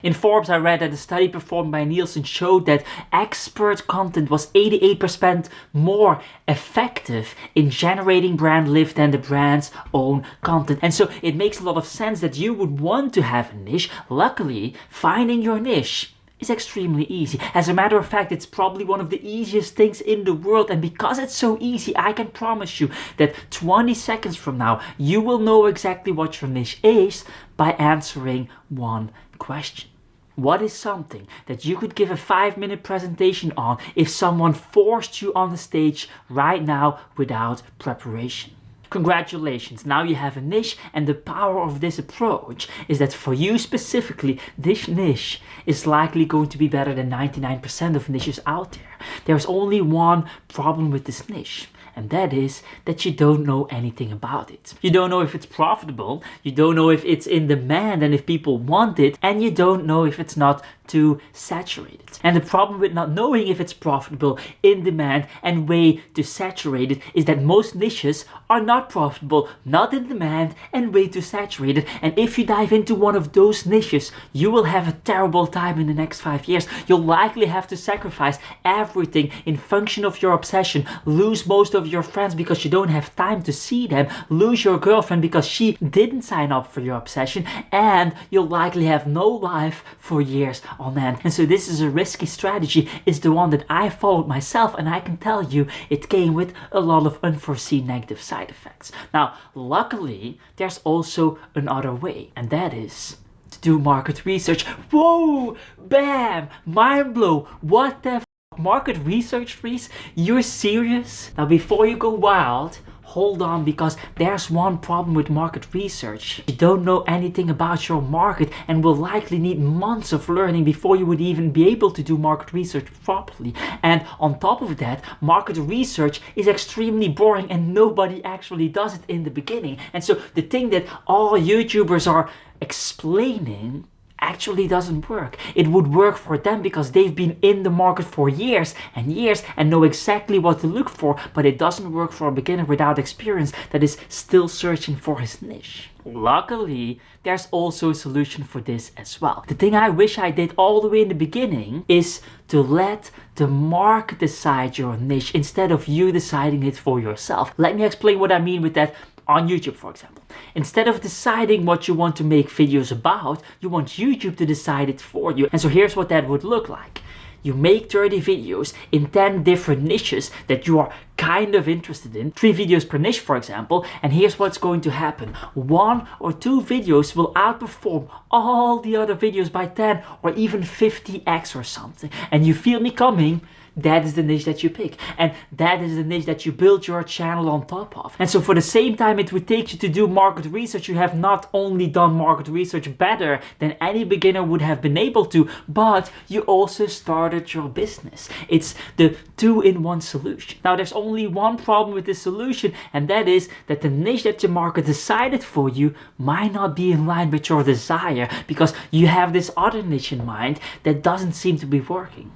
In Forbes, I read that a study performed by Nielsen showed that expert content was 88% more effective in generating brand lift than the brand's own content. And so it makes a lot of sense that you would want to have a niche. Luckily, finding your niche is extremely easy. As a matter of fact, it's probably one of the easiest things in the world, and because it's so easy, I can promise you that 20 seconds from now, you will know exactly what your niche is by answering one question. What is something that you could give a 5-minute presentation on if someone forced you on the stage right now without preparation? Congratulations, now you have a niche, and the power of this approach is that for you specifically, this niche is likely going to be better than 99% of niches out there. There's only one problem with this niche, and that is that you don't know anything about it. You don't know if it's profitable, you don't know if it's in demand and if people want it, and you don't know if it's not too saturated. And the problem with not knowing if it's profitable, in demand, and way too saturated is that most niches are not profitable, not in demand, and way too saturated. And if you dive into one of those niches, you will have a terrible time in the next 5 years. You'll likely have to sacrifice everything in function of your obsession, lose most of your friends because you don't have time to see them, lose your girlfriend because she didn't sign up for your obsession, and you'll likely have no life for years on end. And so this is a risky strategy. It's the one that I followed myself, and I can tell you it came with a lot of unforeseen negative side effects. Now, luckily, there's also another way, and that is to do market research. Whoa! Bam! Mind blow! What the market research, Dries? You're serious? Now, before you go wild, hold on, because there's one problem with market research. You don't know anything about your market and will likely need months of learning before you would even be able to do market research properly. And on top of that, market research is extremely boring and nobody actually does it in the beginning. And so the thing that all YouTubers are explaining actually doesn't work. It would work for them because they've been in the market for years and years and know exactly what to look for, but it doesn't work for a beginner without experience that is still searching for his niche. Luckily, there's also a solution for this as well. The thing I wish I did all the way in the beginning is to let the market decide your niche instead of you deciding it for yourself. Let me explain what I mean with that. On YouTube, for example, instead of deciding what you want to make videos about, you want YouTube to decide it for you. And so here's what that would look like. You make 30 videos in 10 different niches that you are kind of interested in, 3 videos per niche, for example, and here's what's going to happen. 1 or 2 videos will outperform all the other videos by 10 or even 50x or something. And you feel me coming? That is the niche that you pick, and that is the niche that you build your channel on top of. And so for the same time it would take you to do market research, you have not only done market research better than any beginner would have been able to, but you also started your business. It's the 2-in-1 solution. Now, there's only one problem with this solution, and that is that the niche that the market decided for you might not be in line with your desire because you have this other niche in mind that doesn't seem to be working.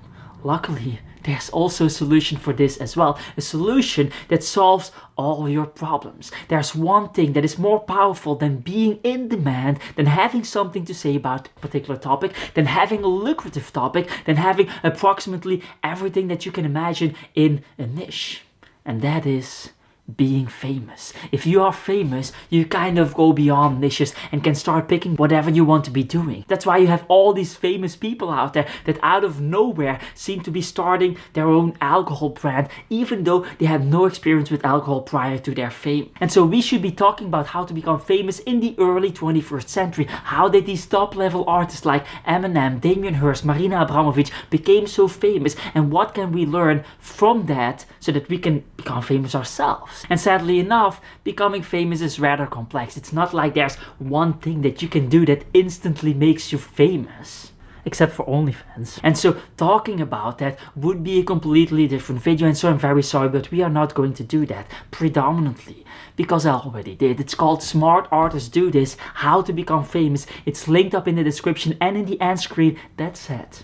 Luckily, there's also a solution for this as well, a solution that solves all your problems. There's one thing that is more powerful than being in demand, than having something to say about a particular topic, than having a lucrative topic, than having approximately everything that you can imagine in a niche. And that is being famous. If you are famous, you kind of go beyond niches and can start picking whatever you want to be doing. That's why you have all these famous people out there that out of nowhere seem to be starting their own alcohol brand, even though they had no experience with alcohol prior to their fame. And so we should be talking about how to become famous in the early 21st century. How did these top level artists like Eminem, Damien Hirst, Marina Abramovic became so famous, and what can we learn from that so that we can become famous ourselves? And sadly enough, becoming famous is rather complex. It's not like there's one thing that you can do that instantly makes you famous, except for OnlyFans. And so talking about that would be a completely different video, and so I'm very sorry, but we are not going to do that predominantly because I already did. It's called Smart Artists Do This, How to Become Famous. It's linked up in the description and in the end screen. That said,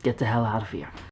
get the hell out of here.